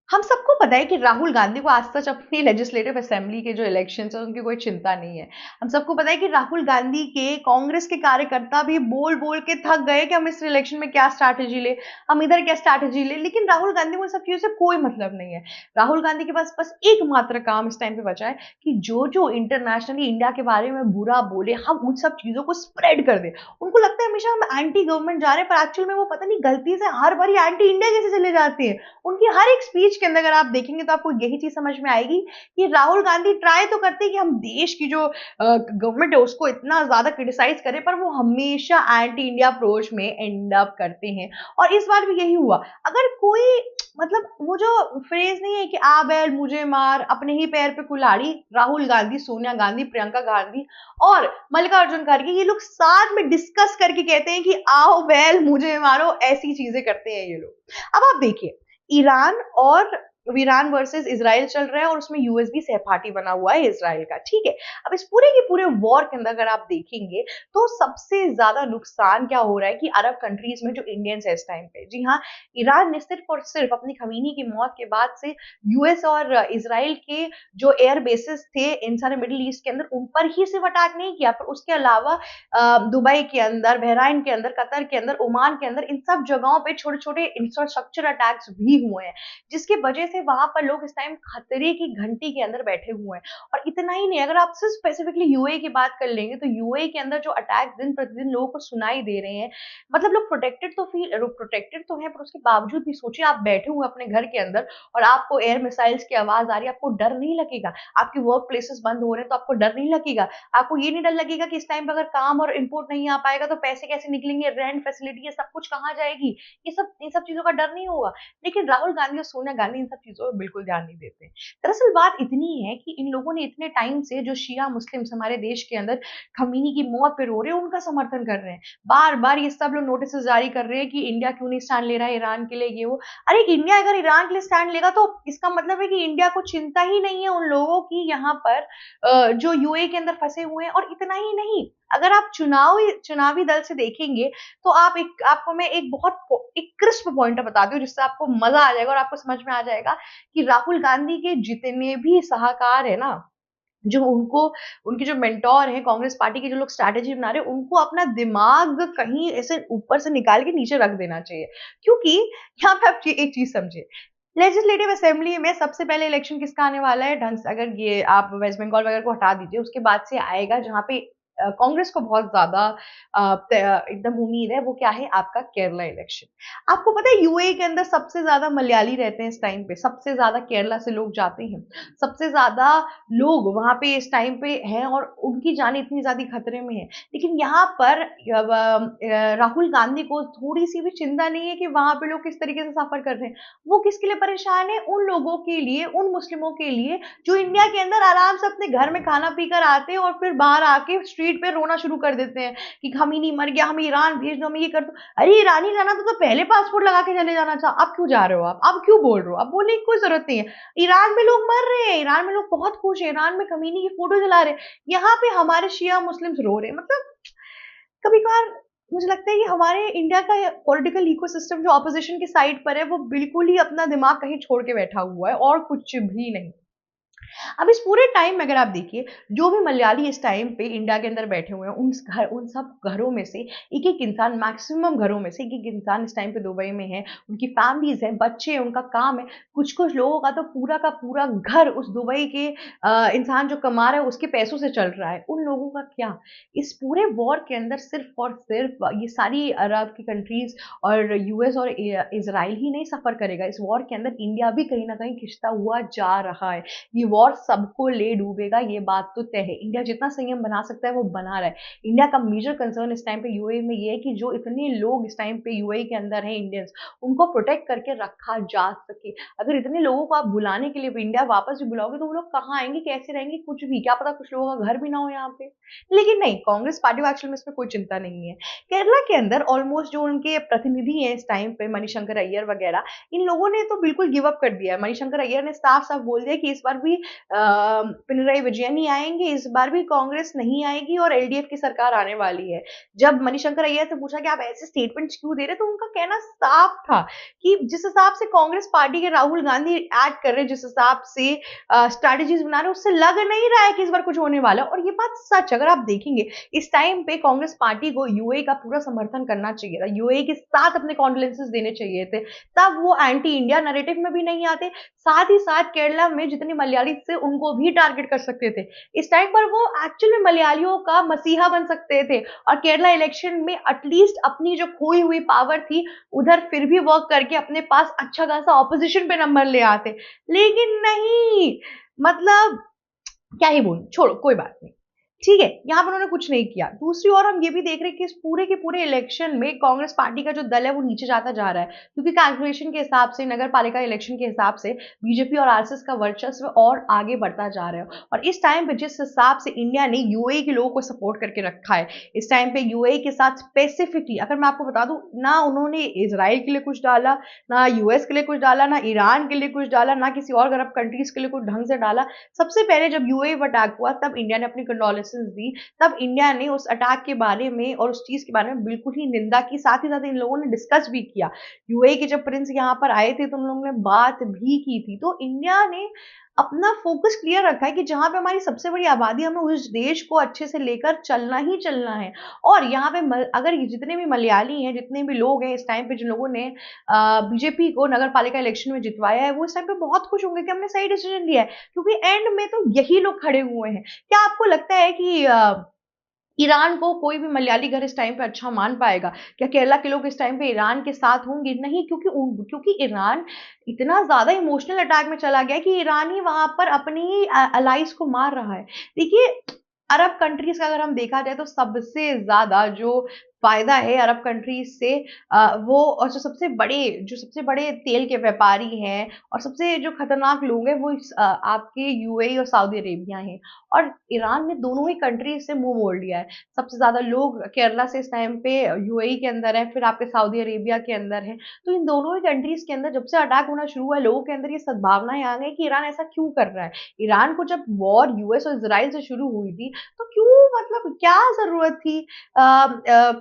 हम सबको पता है कि राहुल गांधी को आज तक अपनी लेजिस्लेटिव असेंबली के जो इलेक्शंस है उनकी कोई चिंता नहीं है। हम सबको पता है कि राहुल गांधी के कांग्रेस के कार्यकर्ता भी बोल बोल के थक गए कि हम इस इलेक्शन में क्या स्ट्रैटेजी ले, हम इधर क्या स्ट्रैटेजी ले, लेकिन राहुल गांधी को इन सब चीजों से कोई मतलब नहीं है। राहुल गांधी के पास बस एकमात्र काम इस टाइम पे बचा है कि जो जो इंटरनेशनली इंडिया के बारे में बुरा बोले हम उन सब चीजों को स्प्रेड कर दे। उनको लगता है हमेशा हम एंटी गवर्नमेंट जा रहे हैं, पर एक्चुअल में वो पता नहीं गलती से हर बारी एंटी इंडिया कैसे चले जाते हैं। उनकी हर एक स्पीच के अंदर अगर आप देखेंगे तो आपको यही चीज समझ में आएगी कि राहुल गांधी ट्राई तो करते हैं कि हम देश की जो गवर्नमेंट है उसको इतना ज्यादा क्रिटिसाइज करें, पर वो हमेशा एंटी इंडिया अप्रोच में एंड अप करते हैं। और इस बार भी यही हुआ। अगर कोई मतलब वो जो फ्रेज नहीं है कि आ बैल मुझे मार अपने ही पैर पे कुल्हाड़ी, राहुल गांधी, सोनिया गांधी, प्रियंका गांधी और मल्लिकार्जुन खड़गे ये लोग साथ में डिस्कस करके कहते हैं कि आओ बैल मुझे मारो, ऐसी चीजें करते हैं ये लोग। अब आप देखिए, ईरान और ईरान वर्सेस इसराइल चल रहा है और उसमें यूएस भी सहपाठी बना हुआ है इसराइल का, ठीक है। अब इस पूरे के पूरे वॉर के अंदर अगर आप देखेंगे तो सबसे ज्यादा नुकसान क्या हो रहा है कि अरब कंट्रीज में जो इंडियंस है इस टाइम पे, जी हाँ, ईरान ने सिर्फ और सिर्फ अपनी खमीनी की मौत के बाद से यूएस और इसराइल के जो एयर बेसिस थे इन सारे मिडिल ईस्ट के अंदर उन पर ही सिर्फ अटैक नहीं किया, पर उसके अलावा दुबई के अंदर, बहराइन के अंदर, कतर के अंदर, ओमान के अंदर, इन सब जगहों पे छोटे छोटे इंफ्रास्ट्रक्चर अटैक्स भी हुए हैं, जिसकी वजह से वहां पर लोग इस टाइम खतरे की घंटी के अंदर बैठे हुए हैं। और इतना ही नहीं, अगर आप सिर्फ स्पेसिफिकली यूएई की बात कर लेंगे तो यूएई के अंदर जो अटैक दिन प्रतिदिन लोगों को सुनाई दे रहे हैं, मतलब लोग प्रोटेक्टेड तो हैं, पर उसके बावजूद भी सोचिए आप बैठे हुए अपने घर के अंदर और आपको एयर मिसाइल्स की आवाज आ रही है, आपको डर नहीं लगेगा? आपके वर्क प्लेसेस बंद हो रहे हैं तो आपको डर नहीं लगेगा? आपको ये नहीं डर लगेगा कि इस टाइम पे अगर काम और इंपोर्ट नहीं आ पाएगा तो पैसे कैसे निकलेंगे, रेंट फैसिलिटी ये सब कुछ कहाँ जाएगी? इन सब चीजों का डर नहीं होगा। लेकिन राहुल गांधी और सोनिया गांधी इन सब चीजों पर बिल्कुल ध्यान नहीं देते। दरअसल बात इतनी है कि इन लोगों ने इतने टाइम से जो शिया मुस्लिम्स हमारे देश के अंदर खमीनी की मौत पे रो रहे हैं उनका समर्थन कर रहे हैं। बार बार ये सब लोग नोटिस जारी कर रहे हैं कि इंडिया क्यों नहीं स्टैंड ले रहा है ईरान के लिए, ये वो। अरे इंडिया अगर ईरान के लिए स्टैंड लेगा तो इसका मतलब है कि इंडिया को चिंता ही नहीं है उन लोगों की यहाँ पर जो यूएई के अंदर फंसे हुए हैं। और इतना ही नहीं, अगर आप चुनावी दल से देखेंगे तो आपको मैं एक क्रिस्प पॉइंटर बता दूं जिससे आपको मजा आ जाएगा और आपको समझ में आ जाएगा कि राहुल गांधी के जितने भी सलाहकार है ना, जो उनको उनके जो मेंटोर हैं कांग्रेस पार्टी के, जो लोग स्ट्रैटेजी बना रहे हैं, उनको अपना दिमाग कहीं ऐसे ऊपर से निकाल के नीचे रख देना चाहिए। क्योंकि यहाँ पे आप एक चीज समझे, लेजिस्लेटिव असेंबली में सबसे पहले इलेक्शन किसका आने वाला है ढंग से, अगर ये आप वेस्ट बंगाल वगैरह को हटा दीजिए, उसके बाद से आएगा जहां पे कांग्रेस को बहुत ज्यादा एकदम उम्मीद है, वो क्या है आपका केरला इलेक्शन। आपको पता है यूएई के अंदर सबसे ज्यादा मलयाली रहते हैं इस टाइम पे, सबसे ज्यादा केरला से लोग जाते हैं, सबसे ज्यादा लोग वहां पे इस टाइम पे हैं और उनकी जान इतनी ज्यादा खतरे में है। लेकिन यहाँ पर राहुल गांधी को थोड़ी सी भी चिंता नहीं है कि वहां पे लोग किस तरीके से सफर कर रहे हैं। वो किसके लिए परेशान है? उन लोगों के लिए, उन मुस्लिमों के लिए जो इंडिया के अंदर आराम से अपने घर में खाना पीकर आते हैं और फिर बाहर आके स्ट्रीट पे रोना शुरू कर देते हैं कि हम ही नहीं, मर गया, हमें ईरान भेज दो, हमें ये कर दो। अरे ईरान ही जाना तो पहले पासपोर्ट लगा के चले जाना था, अब क्यों जा रहे हो? आप अब क्यों बोल रहे हो? अब बोलने की कोई जरूरत नहीं है। ईरान में लोग मर रहे हैं, ईरान में लोग बहुत खुश हैं, ईरान में खमीनी की फोटो जला रहे हैं, यहाँ पे हमारे शिया मुस्लिम्स रो रहे हैं। मतलब कभी कभार मुझे लगता है कि हमारे इंडिया का पॉलिटिकल इकोसिस्टम जो ऑपोजिशन की साइड पर है वो बिल्कुल ही अपना दिमाग कहीं छोड़ के बैठा हुआ है और कुछ भी नहीं। अब इस पूरे टाइम में अगर आप देखिए, जो भी मलयाली इस टाइम पे इंडिया के अंदर बैठे हुए हैं उन सब घरों में से एक एक इंसान, मैक्सिमम घरों में से एक एक इंसान इस टाइम पे दुबई में है, उनकी फैमिलीज हैं, बच्चे हैं, उनका काम है। कुछ कुछ लोगों का तो पूरा का पूरा घर उस दुबई के इंसान जो कमा रहा है उसके पैसों से चल रहा है। उन लोगों का क्या? इस पूरे वॉर के अंदर सिर्फ और सिर्फ ये सारी अरब की कंट्रीज और यूएस और इसराइल ही नहीं सफर करेगा, इस वॉर के अंदर इंडिया भी कहीं ना कहीं खिंचता हुआ जा रहा है। ये वॉर सबको ले डूबेगा, ये बात तो तय है। इंडिया जितना संयम बना सकता है वो बना रहा है। इंडिया का मेजर कंसर्न इस टाइम पे यूएई में ये है कि जो इतने लोग इस टाइम पे यूएई के अंदर हैं इंडियंस, उनको प्रोटेक्ट करके रखा जा सके। अगर इतने लोगों को आप बुलाने के लिए इंडिया वापस भी बुलाओगे तो वो लोग कहाँ आएंगे, कैसे रहेंगे, कुछ भी, क्या पता कुछ लोगों का घर भी ना हो यहाँ पे। लेकिन नहीं, कांग्रेस पार्टी को एक्चुअल में इसमें कोई चिंता नहीं है। केरला के अंदर ऑलमोस्ट जो उनके प्रतिनिधि हैं इस टाइम पे, मणिशंकर अय्यर वगैरह, इन लोगों ने तो बिल्कुल गिव अप कर दिया है। मणिशंकर अय्यर ने साफ साफ बोल दिया कि इस बार भी पिनराई विजयन ही आएंगे, इस बार भी कांग्रेस नहीं आएगी और एलडीएफ की सरकार आने वाली है। जब मणिशंकर अय्यर से पूछा कि आप ऐसे स्टेटमेंट्स क्यों दे रहे, तो उनका कहना साफ था कि जिस हिसाब से कांग्रेस पार्टी के राहुल गांधी एक्ट कर रहे हैं, जिस हिसाब से स्ट्रैटेजीज बना रहे, उससे लग नहीं रहा है कि इस बार कुछ होने वाला। और ये बात सच, अगर आप देखेंगे इस टाइम पे कांग्रेस पार्टी को यूएई का पूरा समर्थन करना चाहिए था, यूएई के साथ अपने कॉन्डोलेंसेस देने चाहिए थे, तब वो एंटी इंडिया नैरेटिव में भी नहीं आते। साथ ही साथ केरला में जितने मलयाली थे उनको भी टारगेट कर सकते थे। इस टाइम पर वो एक्चुअली में मलयालियों का मसीहा बन सकते थे और केरला इलेक्शन में एटलीस्ट अपनी जो खोई हुई पावर थी उधर फिर भी वर्क करके अपने पास अच्छा खासा ऑपोजिशन पे नंबर ले आते। लेकिन नहीं, मतलब क्या ही बोलूं, छोड़ो कोई बात नहीं। ठीक है, यहाँ पर उन्होंने कुछ नहीं किया। दूसरी ओर हम ये भी देख रहे हैं कि इस पूरे के पूरे इलेक्शन में कांग्रेस पार्टी का जो दल है वो नीचे जाता जा रहा है, क्योंकि कैलकुलेशन के हिसाब से, नगर पालिका इलेक्शन के हिसाब से बीजेपी और आरएसएस का वर्चस्व और आगे बढ़ता जा रहा है। और इस टाइम पे जिस हिसाब से इंडिया ने यूएई के लोगों को सपोर्ट करके रखा है, इस टाइम पे यूएई के साथ स्पेसिफिकली अगर मैं आपको बता दूं, ना उन्होंने इसराइल के लिए कुछ डाला, ना यूएस के लिए कुछ डाला, ना ईरान के लिए कुछ डाला, ना किसी और अरब कंट्रीज के लिए कुछ ढंग से डाला। सबसे पहले जब यूएई अटैक हुआ तब इंडिया ने अपनी कंडोलेंसेस दी, तब इंडिया ने उस अटैक के बारे में और उस चीज के बारे में बिल्कुल ही निंदा की। साथ ही साथ इन लोगों ने डिस्कस भी किया, यूएई के जब प्रिंस यहाँ पर आए थे तो उन लोगों ने बात भी की थी। तो इंडिया ने अपना फोकस क्लियर रखा है कि जहां पे हमारी सबसे बड़ी आबादी, हमें उस देश को अच्छे से लेकर चलना ही चलना है। और यहाँ पे अगर जितने भी मलयाली हैं, जितने भी लोग हैं इस टाइम पे, जिन लोगों ने बीजेपी को नगर पालिका इलेक्शन में जितवाया है, वो इस टाइम पे बहुत खुश होंगे कि हमने सही डिसीजन लिया है, क्योंकि एंड में तो यही लोग खड़े हुए हैं। क्या आपको लगता है कि ईरान को कोई भी मलयाली घर इस टाइम पे अच्छा मान पाएगा? क्या केरला के लोग इस टाइम पे ईरान के साथ होंगे? नहीं, क्योंकि ईरान इतना ज्यादा इमोशनल अटैक में चला गया कि ईरान ही वहां पर अपनी ही अलाइज को मार रहा है। देखिए, अरब कंट्रीज का अगर हम देखा जाए तो सबसे ज्यादा जो फायदा है अरब कंट्रीज से, वो और जो सबसे बड़े तेल के व्यापारी हैं और सबसे जो खतरनाक लोग हैं वो आपके यूएई और सऊदी अरेबिया हैं। और ईरान ने दोनों ही कंट्रीज से मुंह मोड़ लिया है। सबसे ज्यादा लोग केरला से इस टाइम पे यूएई के अंदर है, फिर आपके सऊदी अरेबिया के अंदर है। तो इन दोनों ही कंट्रीज के अंदर जब से अटैक होना शुरू हुआ है, लोगों के अंदर ये सद्भावनाएं आ गई कि ईरान ऐसा क्यों कर रहा है। ईरान को जब वॉर यूएस और इसराइल से शुरू हुई थी तो क्यों, मतलब क्या जरूरत थी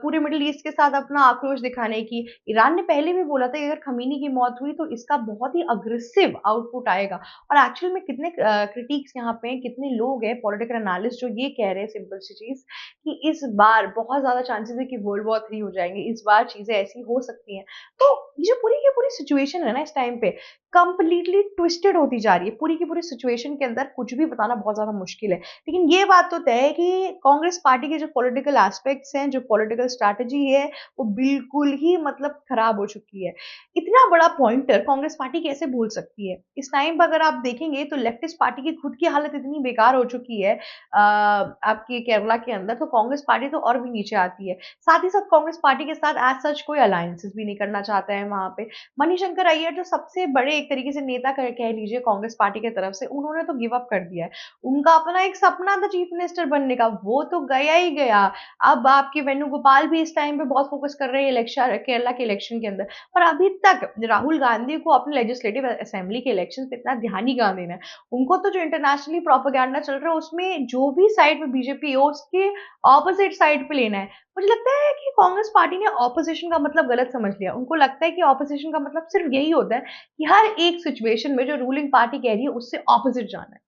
पूरे मिडिल ईस्ट के साथ अपना आक्रोश दिखाने की? ईरान ने पहले भी बोला था कि अगर खमीनी की मौत हुई तो इसका बहुत ही अग्रेसिव आउटपुट आएगा। और एक्चुअल में कितने क्रिटिक्स यहाँ पे हैं, कितने लोग हैं पॉलिटिकल एनालिस्ट जो ये कह रहे हैं सिंपल सी चीज कि इस बार बहुत ज्यादा चांसेस है कि वर्ल्ड वॉर 3 हो जाएंगे, इस बार चीजें ऐसी हो सकती हैं। तो ये जो पूरी की पूरी सिचुएशन है ना इस टाइम पे कंप्लीटली ट्विस्टेड होती जा रही है। पूरी की पूरी सिचुएशन के अंदर कुछ भी बताना बहुत ज्यादा मुश्किल है। लेकिन ये बात तो तय है कि कांग्रेस पार्टी के जो पॉलिटिकल एस्पेक्ट्स हैं, जो पॉलिटिकल स्ट्रैटेजी है, वो बिल्कुल ही मतलब खराब हो चुकी है। इतना बड़ा पॉइंटर कांग्रेस पार्टी कैसे भूल सकती है? इस टाइम पर अगर आप देखेंगे तो लेफ्टिस्ट पार्टी की खुद की हालत इतनी बेकार हो चुकी है आपके केरला के अंदर, तो कांग्रेस पार्टी तो और भी नीचे आती है। साथ ही साथ कांग्रेस पार्टी के साथ एज सच कोई अलायंसेस भी नहीं करना चाहता है वहां पे। मणिशंकर अय्यर जो सबसे बड़े एक तरीके से नेता कह लीजिए कांग्रेस पार्टी की तरफ से, उन्होंने तो गिव अप कर दिया है। उनका अपना एक सपना था चीफ मिनिस्टर बनने का, वो तो गया ही गया। अब आपके वेणुगोपाल भी इस टाइम पे बहुत फोकस कर रहे हैं इलेक्शन, केरला के इलेक्शन के अंदर। पर अभी तक राहुल गांधी को अपने लेजिस्लेटिव असेंबली के इलेक्शन पे इतना ध्यान ही कहाँ देना है। उनको तो जो इंटरनेशनली प्रोपेगेंडा चल रहा है उसमें जो भी साइड में बीजेपी हो उसके ऑपोजिट साइड पे लेना है। मुझे लगता है कि कांग्रेस पार्टी ने ऑपोजिशन का मतलब गलत समझ लिया। उनको लगता है कि ऑपोजिशन का मतलब सिर्फ यही होता है कि हर एक सिचुएशन में जो रूलिंग पार्टी कह रही है उससे ऑपोजिट जाना है,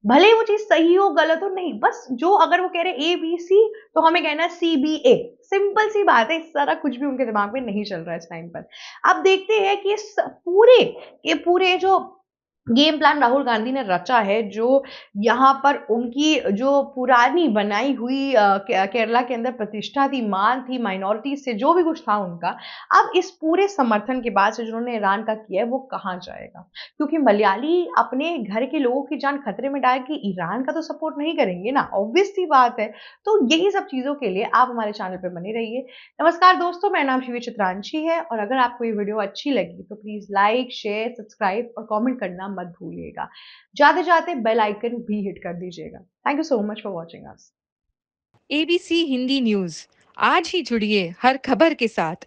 भले ही वो चीज सही हो गलत हो, नहीं, बस जो अगर वो कह रहे ए बी सी तो हमें कहना है सी बी ए। सिंपल सी बात है, इस तरह कुछ भी उनके दिमाग में नहीं चल रहा है इस टाइम पर। अब देखते हैं कि इस पूरे ये पूरे जो गेम प्लान राहुल गांधी ने रचा है, जो यहाँ पर उनकी जो पुरानी बनाई हुई केरला के अंदर प्रतिष्ठा थी, मान थी, माइनॉरिटी से जो भी कुछ था उनका, अब इस पूरे समर्थन के बाद से जिन्होंने ईरान का किया है वो कहाँ जाएगा? क्योंकि मलयाली अपने घर के लोगों की जान खतरे में डाल के ईरान का तो सपोर्ट नहीं करेंगे ना, ऑब्वियस सी बात है। तो यही सब चीजों के लिए आप हमारे चैनल पर बने रहिए। नमस्कार दोस्तों, मेरा नाम शिवी चित्रांशी है और अगर आपको ये वीडियो अच्छी लगी तो प्लीज लाइक, शेयर, सब्सक्राइब और कमेंट करना मत भूलिएगा। जाते जाते बेल आइकन भी हिट कर दीजिएगा। Thank you so much for watching us. ABC Hindi news, आज ही जुड़िए हर खबर के साथ